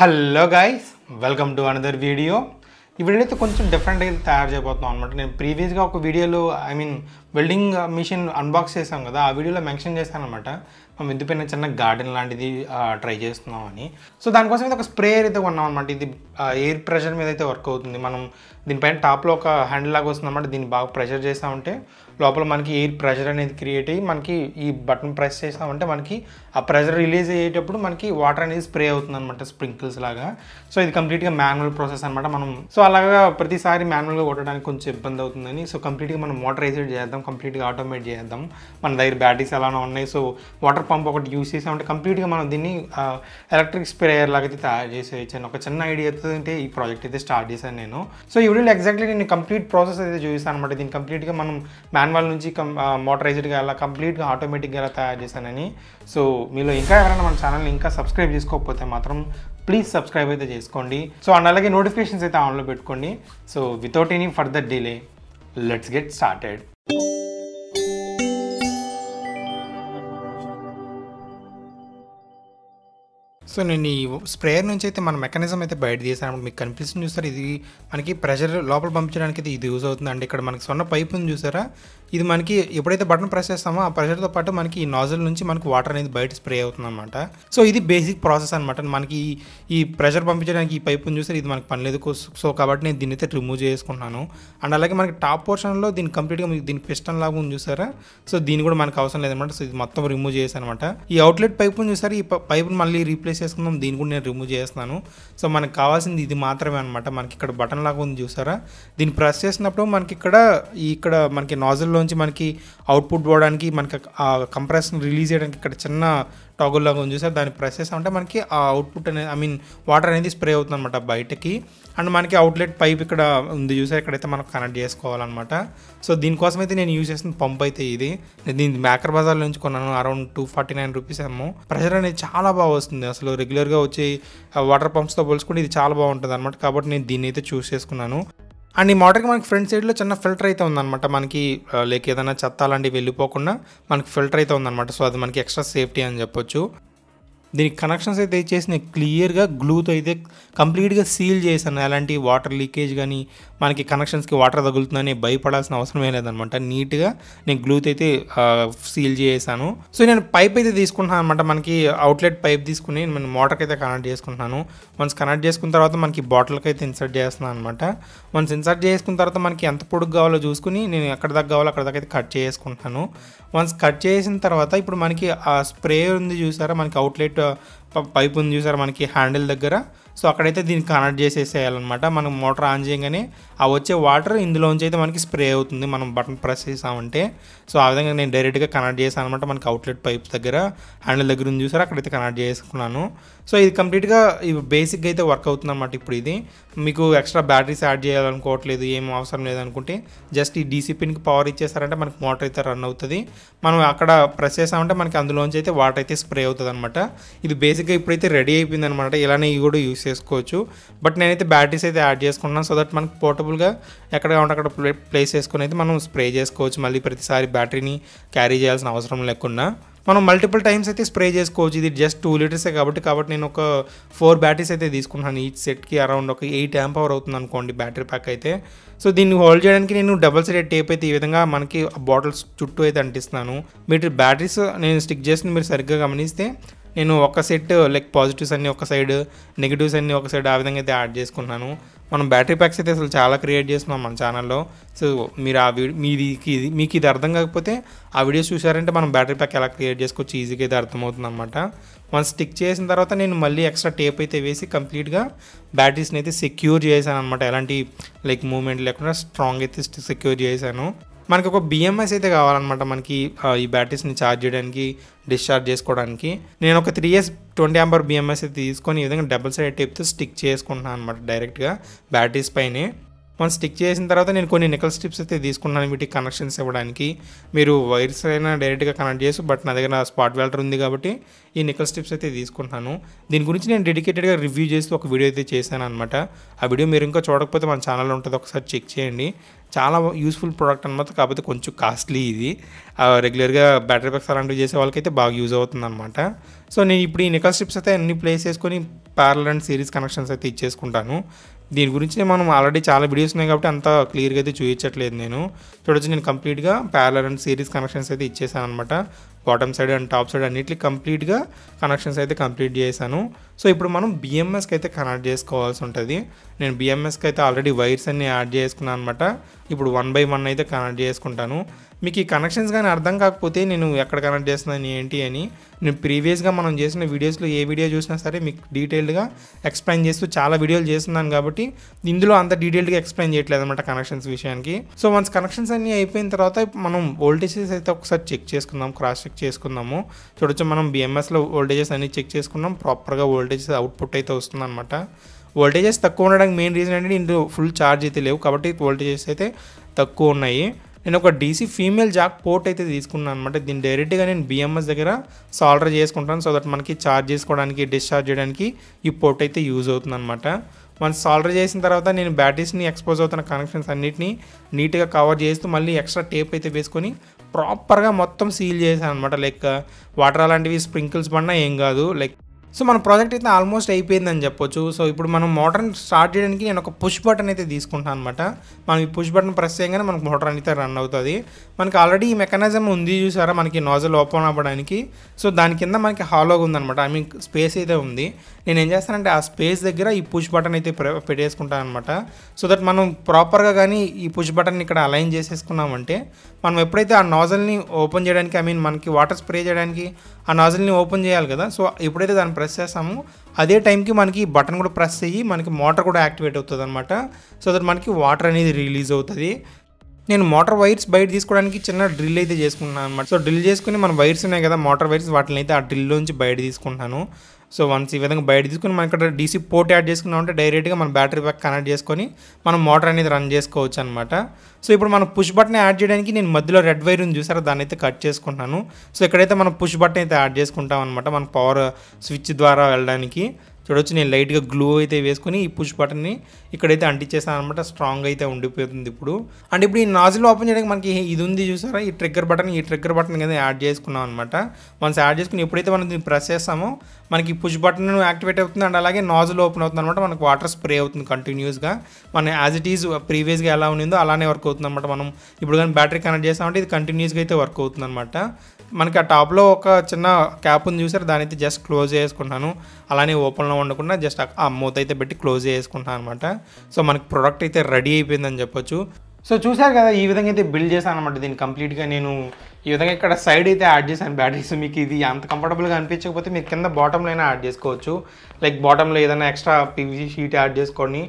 Hello guys, welcome to another video. ఈ video అయితే కొంచెం డిఫరెంట్గా అయితే తయారు చేయబోతున్నాం అనమాట. నేను ప్రీవియస్గా ఒక వీడియోలో వెల్డింగ్ మిషన్ అన్బాక్స్ చేసాం కదా, ఆ వీడియోలో మెన్షన్ చేశాను అనమాట. మనం ఎందుకైనా చిన్న గార్డెన్ లాంటిది ట్రై చేస్తున్నామని. సో దానికోసం అయితే ఒక స్ప్రేయర్ అయితే కొన్నాం అనమాట. ఇది ఎయిర్ ప్రెషర్ మీద అయితే వర్క్ అవుతుంది. మనం దీనిపైన టాప్లో ఒక హ్యాండిల్ లాగా వస్తుంది అనమాట. దీన్ని బాగా ప్రెషర్ చేసామంటే లోపల మనకి ఎయిర్ ప్రెషర్ అనేది క్రియేట్ అయ్యి మనకి ఈ బటన్ ప్రెస్ చేసామంటే మనకి ఆ ప్రెషర్ రిలీజ్ అయ్యేటప్పుడు మనకి వాటర్ అనేది స్ప్రే అవుతుంది అనమాట, స్ప్రింకిల్స్ లాగా. సో ఇది కంప్లీట్గా మాన్యువల్ ప్రాసెస్ అనమాట. మనం సో అలాగా ప్రతిసారి మాన్యువల్గా కొట్టడానికి కొంచెం ఇబ్బంది అవుతుందని సో కంప్లీట్గా మనం మోటరైజ్డ్ చేద్దాం, కంప్లీట్గా ఆటోమేట్ చేద్దాం. మన దగ్గర బ్యాటరీస్ ఎలానో ఉన్నాయి. సో వాటర్ పంప్ ఒకటి యూస్ చేసామంటే కంప్లీట్గా మనం దీన్ని ఎలక్ట్రిక్ స్ప్రేయర్ లాగా అయితే తయారు చేసేయచ్చు. ఒక చిన్న ఐడియా అయితే ఈ ప్రాజెక్ట్ అయితే స్టార్ట్ చేశాను నేను. సో ఈ వీడియోలో ఎగ్జాక్ట్లీ నేను కంప్లీట్ ప్రాసెస్ అయితే చూపిస్తాను అనమాట. దీన్ని కంప్లీట్గా మనం మాన్యువల్ నుంచి మోటరైజ్డ్గా ఎలా కంప్లీట్గా ఆటోమేటిక్గా ఎలా తయారు చేశానని. సో మీలో ఇంకా ఎవరైనా మన ఛానల్ని ఇంకా సబ్స్క్రైబ్ చేసుకోకపోతే మాత్రం ప్లీజ్ సబ్స్క్రైబ్ అయితే చేసుకోండి. సో అండ్ అలాగే నోటిఫికేషన్స్ అయితే ఆన్లో పెట్టుకోండి. So without any further delay let's get started. So నేను ఈ స్ప్రేయర్ నుంచి అయితే మన మెకానిజం అయితే బయట తీసాను. మీకు కనిపిస్తుంది చూసారా, ఇది మనకి ప్రెషర్ లోపల పంపించడానికి అయితే ఇది యూజ్ అవుతుంది. అండ్ ఇక్కడ మనకి సొన్న పైప్ ఉంది చూసారా, ఇది మనకి ఎప్పుడైతే బటన్ ప్రెస్ చేస్తామో ఆ ప్రెషర్తో పాటు మనకి ఈ నాజిల్ నుంచి మనకి వాటర్ అనేది బయట స్ప్రే అవుతుంది అనమాట. సో ఇది బేసిక్ ప్రాసెస్ అనమాట. మనకి ఈ ప్రెషర్ పంపించడానికి ఈ పైప్ ఉంది చూసారు, ఇది మనకి పని లేదు. సో కాబట్టి నేను దీన్ని అయితే రిమూవ్ చేసుకుంటున్నాను. అండ్ అలాగే మనకి టాప్ పోర్షన్లో దీన్ని కంప్లీట్గా దీనికి పిస్టన్ లాగా ఉంది చూసారా, సో దీన్ని కూడా మనకు అవసరం లేదనమాట. సో ఇది మొత్తం రిమూవ్ చేశాను అనమాట. ఈ అవుట్లెట్ పైప్ ఉంది చూసారు, ఈ పైప్ని మళ్ళీ రీప్లేస్ చేసుకుందాం, దీన్ని కూడా నేను రిమూవ్ చేస్తున్నాను. సో మనకు కావాల్సింది ఇది మాత్రమే అనమాట. మనకి ఇక్కడ బటన్ లాగా ఉంది చూసారా, దీన్ని ప్రెస్ చేసినప్పుడు మనకి ఇక్కడ మనకి నాజిల్లోంచి మనకి అవుట్పుట్ పోవడానికి మనకి ఆ కంప్రెషన్ రిలీజ్ చేయడానికి ఇక్కడ చిన్న టాగుల్ లాగా ఉంది చూసారు, దాన్ని ప్రెస్ చేసామంటే మనకి ఆ అవుట్పుట్ అనేది వాటర్ అనేది స్ప్రే అవుతుంది అనమాట బయటకి. అండ్ మనకి అవుట్లెట్ పైప్ ఇక్కడ ఉంది చూసారు, ఇక్కడైతే మనం కనెక్ట్ చేసుకోవాలన్నమాట. సో దీనికోసం అయితే నేను యూజ్ చేసిన పంప్ అయితే ఇది. దీన్ని మేకర్ బజార్ నుంచి కొన్నాను, అరౌండ్ 249 రూపీస్ ఏమో. ప్రెషర్ అనేది చాలా బాగా వస్తుంది. అసలు రెగ్యులర్గా వచ్చే వాటర్ పంప్స్తో పోల్చుకుంటే ఇది చాలా బాగుంటుంది అనమాట. కాబట్టి నేను దీన్ని అయితే చూస్ చేసుకున్నాను. అండ్ ఈ మోటార్కి మనకి ఫ్రంట్ సైడ్లో చిన్న ఫిల్టర్ అయితే ఉందన్నమాట. మనకి లేక ఏదైనా చెత్త అలాంటివి వెళ్ళిపోకుండా మనకి ఫిల్టర్ అయితే ఉందన్నమాట. సో అది మనకి ఎక్స్ట్రా సేఫ్టీ అని చెప్పొచ్చు. దీనికి కనెక్షన్స్ అయితే ఇచ్చేసి నేను క్లియర్గా గ్లూతో అయితే కంప్లీట్గా సీల్ చేశాను. ఎలాంటి వాటర్ లీకేజ్ కానీ మనకి కనెక్షన్స్కి వాటర్ తగులుతుందని భయపడాల్సిన అవసరమే లేదనమాట. నీట్గా నేను గ్లూతో అయితే సీల్ చేసాను. సో నేను పైప్ అయితే తీసుకుంటున్నాను అనమాట. మనకి అవుట్లెట్ పైప్ తీసుకుని నేను మోటార్కి అయితే కనెక్ట్ చేసుకుంటున్నాను. వన్స్ కనెక్ట్ చేసుకున్న తర్వాత మనకి బాటిల్కి అయితే ఇన్సర్ట్ చేస్తున్నాను అనమాట. వన్స్ ఇన్సర్ట్ చేసుకున్న తర్వాత మనకి ఎంత పొడుగు కావాలో చూసుకుని నేను ఎక్కడ దాకా కావాలో అక్కడ దాకా అయితే కట్ చేసుకుంటాను. వన్స్ కట్ చేసిన తర్వాత ఇప్పుడు మనకి ఆ స్ప్రే ఉంది చూసారా, మనకి అవుట్లెట్ పైప్ ఉంది చూసారా మనకి హ్యాండిల్ దగ్గర, సో అక్కడైతే దీన్ని కనెక్ట్ చేసేసేయాలన్నమాట. మనం మోటార్ ఆన్ చేయగానే ఆ వచ్చే వాటర్ ఇందులోంచి అయితే మనకి స్ప్రే అవుతుంది మనం బటన్ ప్రెస్ చేసామంటే. సో ఆ విధంగా నేను డైరెక్ట్గా కనెక్ట్ చేశాను అనమాట. మనకి అవుట్లెట్ పైప్ దగ్గర హ్యాండిల్ దగ్గర ఉంది చూసారా, అక్కడైతే కనెక్ట్ చేసుకున్నాను. సో ఇది కంప్లీట్గా ఇవి బేసిక్గా అయితే వర్క్ అవుతుంది అనమాట. ఇప్పుడు ఇది మీకు ఎక్స్ట్రా బ్యాటరీస్ యాడ్ చేయాలనుకోవట్లేదు, ఏం అవసరం లేదనుకుంటే జస్ట్ ఈ డీసీ పిన్కి పవర్ ఇచ్చేసారంటే మనకి మోటార్ అయితే రన్ అవుతుంది. మనం అక్కడ ప్రెస్ చేసామంటే మనకి అందులోంచి అయితే వాటర్ అయితే స్ప్రే అవుతుంది అనమాట. ఇది బేసిక్గా ఇప్పుడైతే రెడీ అయిపోయింది అనమాట. ఇలానే ఇవి కూడా యూస్ చేసుకోవచ్చు. బట్ నేనైతే బ్యాటరీస్ అయితే యాడ్ చేసుకున్నాను సో దట్ మనకి పోర్టబుల్గా ఎక్కడ కావాలంటే అక్కడ ప్లేస్ చేసుకుని అయితే మనం స్ప్రే చేసుకోవచ్చు. మళ్ళీ ప్రతిసారి బ్యాటరీని క్యారీ చేయాల్సిన అవసరం లేకుండా మనం మల్టిపుల్ టైమ్స్ అయితే స్ప్రే చేసుకోవచ్చు. ఇది జస్ట్ 2 లీటర్సే కాబట్టి నేను ఒక 4 బ్యాటరీస్ అయితే తీసుకున్నాను. ఈచ్ సెట్కి అరౌండ్ ఒక 8 amp hour అవుతుంది అనుకోండి బ్యాటరీ ప్యాక్ అయితే. సో దీన్ని హోల్డ్ చేయడానికి నేను డబుల్ సైడెడ్ టేప్ అయితే ఈ విధంగా మనకి బాటిల్స్ చుట్టూ అయితే అంటిస్తున్నాను. మీరు బ్యాటరీస్ నేను స్టిక్ చేసిన మీరు సరిగ్గా గమనిస్తే నేను ఒక సెట్ లైక్ పాజిటివ్స్ అన్నీ ఒక సైడ్, నెగిటివ్స్ అన్నీ ఒక సైడ్, ఆ విధంగా అయితే యాడ్ చేసుకున్నాను. మనం బ్యాటరీ ప్యాక్స్ అయితే అసలు చాలా క్రియేట్ చేస్తున్నాం మన ఛానల్లో. సో మీరు మీకు ఇది అర్థం కాకపోతే ఆ వీడియోస్ చూసారంటే మనం బ్యాటరీ ప్యాక్ ఎలా క్రియేట్ చేసుకోవచ్చు ఈజీగా అయితే అర్థమవుతుంది అనమాట. మనం స్టిక్ చేసిన తర్వాత నేను మళ్ళీ ఎక్స్ట్రా టేప్ అయితే వేసి కంప్లీట్గా బ్యాటరీస్ని అయితే సెక్యూర్ చేశాను అనమాట. ఎలాంటి లైక్ మూవ్మెంట్ లేకుండా స్ట్రాంగ్ అయితే సెక్యూర్ చేశాను. మనకి ఒక బిఎంఎస్ అయితే కావాలన్నమాట మనకి ఈ బ్యాటరీస్ని ఛార్జ్ చేయడానికి, డిశ్చార్జ్ చేసుకోవడానికి. నేను ఒక 3 years 20 amp బిఎంఎస్ అయితే తీసుకొని ఈ విధంగా డబుల్ సైడ్ టేప్తో స్టిక్ చేసుకుంటున్నాను అనమాట డైరెక్ట్గా బ్యాటరీస్ పైనే. మనం స్టిక్ చేసిన తర్వాత నేను కొన్ని నికల్ స్ట్రిప్స్ అయితే తీసుకున్నాను వీటికి కనెక్షన్స్ ఇవ్వడానికి. మీరు వైర్స్ అయినా డైరెక్ట్గా కనెక్ట్ చేసి, బట్ నా దగ్గర స్పాట్ వెల్డర్ ఉంది కాబట్టి ఈ నికల్ స్ట్రిప్స్ అయితే తీసుకుంటున్నాను. దీని గురించి నేను డెడికేటెడ్గా రివ్యూ చేసి ఒక వీడియో అయితే చేశాను అనమాట. ఆ వీడియో మీరు ఇంకా చూడకపోతే మన ఛానల్లో ఉంటుంది, ఒకసారి చెక్ చేయండి. చాలా యూస్ఫుల్ ప్రోడక్ట్ అనమాట. కాకపోతే కొంచెం కాస్ట్లీ ఇది. రెగ్యులర్గా బ్యాటరీ బ్యాక్స్ అలాంటివి చేసే వాళ్ళకైతే బాగా యూజ్ అవుతుందన్నమాట. సో నేను ఇప్పుడు ఈ నికల్ స్ట్రిప్స్ అయితే అన్ని ప్లేస్ చేసుకొని ప్యారలల్ అండ్ సిరీస్ కనెక్షన్స్ అయితే ఇచ్చేసుకుంటాను. దీని గురించి మనం ఆల్రెడీ చాలా వీడియోస్ ఉన్నాయి కాబట్టి అంత క్లియర్గా అయితే చూపించట్లేదు. నేను చూడొచ్చు, నేను కంప్లీట్గా ప్యారలల్ అండ్ సిరీస్ కనెక్షన్స్ అయితే ఇచ్చేసాను అనమాట. Bottom side and top side అన్నిటికీ కంప్లీట్గా కనెక్షన్స్ అయితే కంప్లీట్ చేశాను. సో ఇప్పుడు మనం బిఎంఎస్కి అయితే కనెక్ట్ చేసుకోవాల్సి ఉంటుంది. నేను బిఎంఎస్కి అయితే ఆల్రెడీ వైర్స్ అన్ని యాడ్ చేసుకున్నాను అనమాట. ఇప్పుడు 1 by 1 అయితే కనెక్ట్ చేసుకుంటాను. మీకు ఈ కనెక్షన్స్ కానీ అర్థం కాకపోతే నేను ఎక్కడ కనెక్ట్ చేస్తున్నాను ఏంటి అని నేను ప్రీవియస్గా మనం చేసిన వీడియోస్లో ఏ వీడియో చూసినా సరే మీకు డీటెయిల్డ్గా ఎక్స్ప్లెయిన్ చేస్తూ చాలా వీడియోలు చేస్తున్నాను కాబట్టి ఇందులో అంత డీటెయిల్డ్గా ఎక్స్ప్లెయిన్ చేయట్లేదు అనమాట కనెక్షన్స్ విషయానికి. సో వన్స్ కనెక్షన్స్ అన్నీ అయిపోయిన తర్వాత మనం వోల్టేజెస్ అయితే ఒకసారి చెక్ చేసుకుందాం, క్రాస్ చెక్ చేసుకుందాము. చూడొచ్చు, మనం బిఎంఎస్లో వోల్టేజెస్ అన్నీ చెక్ చేసుకున్నాం. ప్రాపర్గా వోల్టేజెస్ అవుట్పుట్ అయితే వస్తుంది అనమాట. వోల్టేజెస్ తక్కువ ఉండడానికి మెయిన్ రీజన్ ఏంటంటే ఇందులో ఫుల్ ఛార్జ్ అయితే లేవు కాబట్టి వోల్టేజెస్ అయితే తక్కువ ఉన్నాయి. నేను ఒక డీసీ ఫీమేల్ జాక్ పోర్ట్ అయితే తీసుకున్నాను అనమాట. దీన్ని డైరెక్ట్గా నేను బిఎంఎస్ దగ్గర సాల్డర్ చేసుకుంటాను. సో దట్ మనకి ఛార్జ్ చేసుకోవడానికి, డిశ్చార్జ్ చేయడానికి ఈ పోర్ట్ అయితే యూజ్ అవుతుంది అనమాట. మనం సాల్డర్ చేసిన తర్వాత నేను బ్యాటరీస్ని ఎక్స్పోజ్ అవుతున్న కనెక్షన్స్ అన్నిటిని నీట్గా కవర్ చేస్తూ మళ్ళీ ఎక్స్ట్రా టేప్ అయితే వేసుకొని ప్రాపర్గా మొత్తం సీల్ చేశాను అనమాట. లైక్ వాటర్ అలాంటివి స్ప్రింకిల్స్ పడినా ఏం కాదు. లైక్ సో మన ప్రాజెక్ట్ అయితే ఆల్మోస్ట్ అయిపోయిందని చెప్పొచ్చు. సో ఇప్పుడు మనం మోటార్ని స్టార్ట్ చేయడానికి నేను ఒక పుష్ బటన్ అయితే తీసుకుంటాను అనమాట. మనం ఈ పుష్ బటన్ ప్రెస్ చేయగానే మనకు మోటార్ అయితే రన్ అవుతుంది. మనకి ఆల్రెడీ ఈ మెకానిజం ఉంది చూసారా, మనకి నాజల్ ఓపెన్ అవ్వడానికి. సో దాని కింద మనకి హాలోగా ఉందన్నమాట, ఐ మీన్ స్పేస్ అయితే ఉంది. నేను ఏం చేస్తానంటే ఆ స్పేస్ దగ్గర ఈ పుష్ బటన్ అయితే పెట్టేసుకుంటాను అనమాట. సో దట్ మనం ప్రాపర్గా కానీ ఈ పుష్ బటన్ ఇక్కడ అలైన్ చేసేసుకున్నామంటే మనం ఎప్పుడైతే ఆ నాజల్ని ఓపెన్ చేయడానికి, ఐ మీన్ మనకి వాటర్ స్ప్రే చేయడానికి ఆ నాజల్ని ఓపెన్ చేయాలి కదా. సో ఎప్పుడైతే దాన్ని ప్రెస్ చేస్తామో అదే టైంకి మనకి బటన్ కూడా ప్రెస్ అయ్యి మనకి మోటార్ కూడా యాక్టివేట్ అవుతుంది అనమాట. సో దట్ మనకి వాటర్ అనేది రిలీజ్ అవుతుంది. నేను మోటార్ వైర్స్ బయట తీసుకోవడానికి చిన్న డ్రిల్ అయితే చేసుకుంటున్నాను అనమాట. సో డ్రిల్ చేసుకుని మన వైర్స్ ఉన్నాయి కదా, మోటార్ వైర్స్, వాటిని అయితే ఆ డ్రిల్లోంచి బయట తీసుకుంటాను. సో వన్స్ ఈ విధంగా బయట తీసుకుని మనం ఇక్కడ డీసీ పోర్ట్ యాడ్ చేసుకున్నామంటే డైరెక్ట్గా మన బ్యాటరీ బ్యాక్ కనెక్ట్ చేసుకొని మనం మోటార్ అనేది రన్ చేసుకోవచ్చు అనమాట. సో ఇప్పుడు మనం పుష్ బటన్ యాడ్ చేయడానికి నేను మధ్యలో రెడ్ వైర్ ఉంది చూసారా, దాన్ని అయితే కట్ చేసుకుంటాను. సో ఇక్కడైతే మనం పుష్ బటన్ అయితే యాడ్ చేసుకుంటాం అనమాట, మన పవర్ స్విచ్ ద్వారా వెళ్ళడానికి. చూడొచ్చు, నేను లైట్గా గ్లూ అయితే వేసుకుని ఈ పుష్ బటన్ని ఇక్కడైతే అంటించేసాను అనమాట. స్ట్రాంగ్ అయితే ఉండిపోతుంది ఇప్పుడు. అండ్ ఇప్పుడు ఈ నాజిల్ ఓపెన్ చేయడానికి మనకి ఇది ఉంది చూసారా, ఈ ట్రిగ్గర్ బటన్ కింద యాడ్ చేసుకున్నాం అనమాట. వన్స్ యాడ్ చేసుకుని ఎప్పుడైతే మనం దీన్ని ప్రెస్ చేస్తామో మనకి పుష్ బటన్ యాక్టివేట్ అవుతుంది. అండ్ అలాగే నాజిల్ ఓపెన్ అవుతుంది అనమాట. మనకు వాటర్ స్ప్రే అవుతుంది కంటిన్యూస్గా. మనం యాజ్ ఇట్ ఈజ్ ప్రీవియస్గా ఎలా ఉండిందో అలానే వర్క్ అవుతుంది అనమాట. మనం ఇప్పుడు కానీ బ్యాటరీ కనెక్ట్ చేస్తామంటే ఇది కంటిన్యూస్గా అయితే వర్క్ అవుతుంది అనమాట. మనకి ఆ టాప్లో ఒక చిన్న క్యాప్ ఉంది చూసారు, దాని అయితే జస్ట్ క్లోజ్ చేసుకుంటాను. అలానే ఓపెన్లో ఉండకుండా జస్ట్ ఆ మూత అయితే పెట్టి క్లోజ్ చేసుకుంటాను అనమాట. సో మనకి ప్రోడక్ట్ అయితే రెడీ అయిపోయిందని చెప్పొచ్చు. సో చూసారు కదా, ఈ విధంగా అయితే బిల్డ్ చేశాను అనమాట. దీన్ని కంప్లీట్గా నేను ఈ విధంగా ఇక్కడ సైడ్ అయితే యాడ్ చేశాను బ్యాటరీస్. మీకు ఇది అంత కంఫర్టబుల్గా అనిపించకపోతే మీరు కింద బాటంలో అయినా యాడ్ చేసుకోవచ్చు. లైక్ బాటంలో ఏదైనా ఎక్స్ట్రా పీవీసీ షీట్ యాడ్ చేసుకొని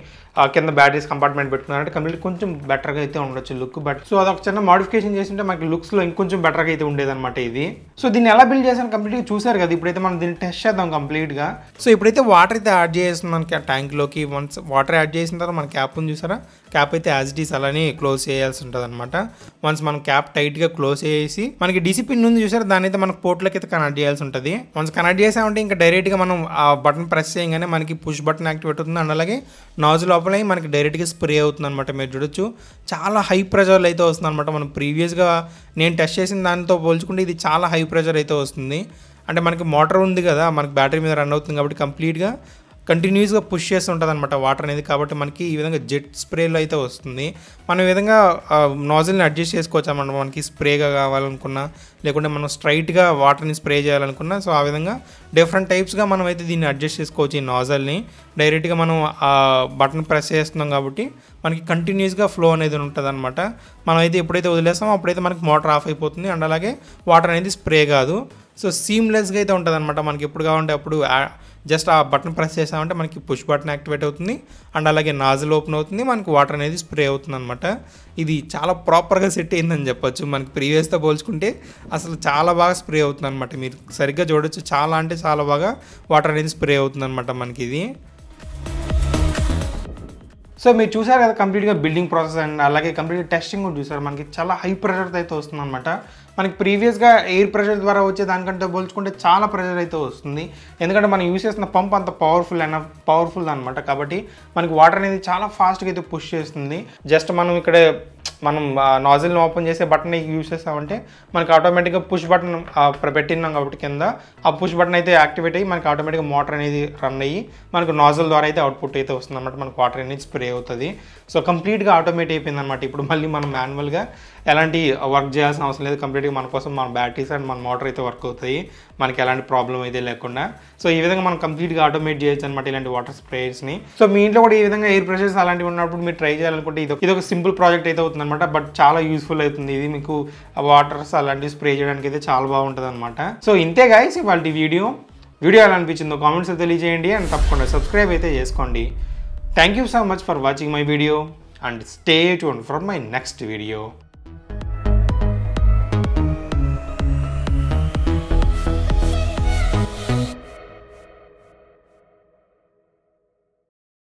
కింద బ్యాటరీస్ కంపార్ట్మెంట్ పెట్టుకున్నారంటే కంప్లీట్ కొంచెం బెటర్గా అయితే ఉండొచ్చు లుక్. బట్ సో అదొక చిన్న మోడిఫికేషన్ చేసింటే మనకి లుక్స్లో ఇంకొంచెం బెటర్గా అయితే ఉండేదన్నమాట ఇది. సో దీన్ని ఎలా బిల్డ్ చేశాను కంప్లీట్గా చూసారు కదా. ఇప్పుడైతే మనం దీన్ని టెస్ట్ చేద్దాం కంప్లీట్గా. సో ఇప్పుడైతే వాటర్ అయితే యాడ్ చేస్తున్నాం మనకి ఆ ట్యాంక్లోకి. వన్స్ వాటర్ యాడ్ చేసిన తర్వాత మన క్యాప్ ఉంది చూసారా, క్యాప్ అయితే యాజ్ ఇట్ ఈస్ అలానే క్లోజ్ చేయాల్సి ఉంటుంది అనమాట. వన్స్ మనం క్యాప్ టైట్గా క్లోజ్ చేసి మనకి డీసీ పిన్ ఉంది చూసారా, దాని అయితే మనకు పోర్ట్లోకి అయితే కనెక్ట్ చేయాల్సి ఉంటుంది. వన్స్ కనెక్ట్ చేసామంటే ఇంకా డైరెక్ట్గా మనం ఆ బటన్ ప్రెస్ చేయగానే మనకి పుష్ బటన్ యాక్టివేట్ అవుతుంది. అండ్ అలాగే నాజిల్ ఓపెన్ అయ్యి మనకి డైరెక్ట్గా స్ప్రే అవుతుంది అనమాట. మీరు చూడొచ్చు, చాలా హై ప్రెషర్లో అయితే వస్తుంది అనమాట. మనం ప్రీవియస్గా నేను టెస్ట్ చేసిన దానితో పోల్చుకుంటే ఇది చాలా హై ప్రెషర్ అయితే వస్తుంది. అంటే మనకి మోటార్ ఉంది కదా, మనకి బ్యాటరీ మీద రన్ అవుతుంది కాబట్టి కంప్లీట్గా కంటిన్యూస్గా పుష్ చేస్తుంటుంది అనమాట వాటర్ అనేది. కాబట్టి మనకి ఈ విధంగా జెట్ స్ప్రేలో అయితే వస్తుంది. మనం ఈ విధంగా నాజిల్ని అడ్జస్ట్ చేసుకోవచ్చు అన్నమాట. మనకి స్ప్రేగా కావాలనుకున్నా, లేకుంటే మనం స్ట్రైట్గా వాటర్ని స్ప్రే చేయాలనుకున్నా, సో ఆ విధంగా డిఫరెంట్ టైప్స్గా మనం అయితే దీన్ని అడ్జస్ట్ చేసుకోవచ్చు. ఈ నాజిల్ని డైరెక్ట్గా మనం ఆ బటన్ ప్రెస్ చేస్తున్నాం కాబట్టి మనకి కంటిన్యూస్గా ఫ్లో అనేది ఉంటుంది అనమాట. మనం అయితే ఎప్పుడైతే వదిలేస్తామో అప్పుడైతే మనకి మోటార్ ఆఫ్ అయిపోతుంది. అండ్ అలాగే వాటర్ అనేది స్ప్రే కాదు. సో సీమ్లెస్గా అయితే ఉంటుంది అనమాట. మనకి ఎప్పుడు కావాలంటే అప్పుడు జస్ట్ ఆ బటన్ ప్రెస్ చేసామంటే మనకి పుష్ బటన్ యాక్టివేట్ అవుతుంది. అండ్ అలాగే నాజిల్ ఓపెన్ అవుతుంది, మనకి వాటర్ అనేది స్ప్రే అవుతుంది అనమాట. ఇది చాలా ప్రాపర్గా సెట్ అయిందని చెప్పొచ్చు. మనకి ప్రీవియస్తో పోల్చుకుంటే అసలు చాలా బాగా స్ప్రే అవుతుంది అనమాట. మీరు సరిగ్గా చూడొచ్చు, చాలా అంటే చాలా బాగా వాటర్ అనేది స్ప్రే అవుతుంది అనమాట మనకి ఇది. సో మీరు చూసారు కదా కంప్లీట్గా బిల్డింగ్ ప్రాసెస్ అండ్ అలాగే కంప్లీట్గా టెస్టింగ్ కూడా చూసారు. మనకి చాలా హై ప్రెషర్ అయితే వస్తుంది అనమాట. మనకి ప్రీవియస్గా ఎయిర్ ప్రెషర్ ద్వారా వచ్చే దానికంటే పోల్చుకుంటే చాలా ప్రెషర్ అయితే వస్తుంది. ఎందుకంటే మనం యూస్ చేసిన పంప్ అంత పవర్ఫుల్ అనమాట. కాబట్టి మనకి వాటర్ అనేది చాలా ఫాస్ట్గా అయితే పుష్ చేస్తుంది. జస్ట్ మనం ఇక్కడ మనం నాజిల్ని ఓపెన్ చేసే బటన్ యూజ్ చేస్తామంటే మనకి ఆటోమేటిక్గా పుష్ బటన్ పెట్టినాం కాబట్టి కింద ఆ పుష్ బటన్ అయితే యాక్టివేట్ అయ్యి మనకి ఆటోమేటిక్గా మోటార్ అనేది రన్ అయ్యి మనకు నాజిల్ ద్వారా అయితే అవుట్పుట్ అయితే వస్తుంది అనమాట. మనకు వాటర్ అనేది స్ప్రే అవుతుంది. సో కంప్లీట్గా ఆటోమేట్ అయిపోయింది అనమాట. ఇప్పుడు మళ్ళీ మనం మాన్యువల్గా ఎలాంటి వర్క్ చేయాల్సిన అవసరం లేదు. కంప్లీట్గా మన కోసం మన బ్యాటరీస్ అండ్ మన మోటార్ అయితే వర్క్ అవుతాయి, మనకి ఎలాంటి ప్రాబ్లం అయితే లేకుండా. సో ఈ విధంగా మనం కంప్లీట్గా ఆటోమేట్ చేయొచ్చు అనమాట ఇలాంటి వాటర్ స్ప్రేయర్స్ని. సో మీ ఇంట్లో కూడా ఈ విధంగా ఎయిర్ ప్రెషర్స్ అలాంటివి ఉన్నప్పుడు మీరు ట్రై చేయాలనుకుంటే ఇది ఒక సింపుల్ ప్రాజెక్ట్ అయితే అవుతుంది అనమాట. బట్ చాలా యూస్ఫుల్ అవుతుంది. ఇది మీకు వాటర్స్ అలాంటివి స్ప్రే చేయడానికి అయితే చాలా బాగుంటుంది అనమాట. సో ఇంతే గైస్ ఇవాళ వీడియో ఎలా అనిపించిందో కామెంట్స్లో తెలియజేయండి అండ్ తప్పకుండా సబ్స్క్రైబ్ అయితే చేసుకోండి. Thank you so much for watching my video and stay tuned for my next video.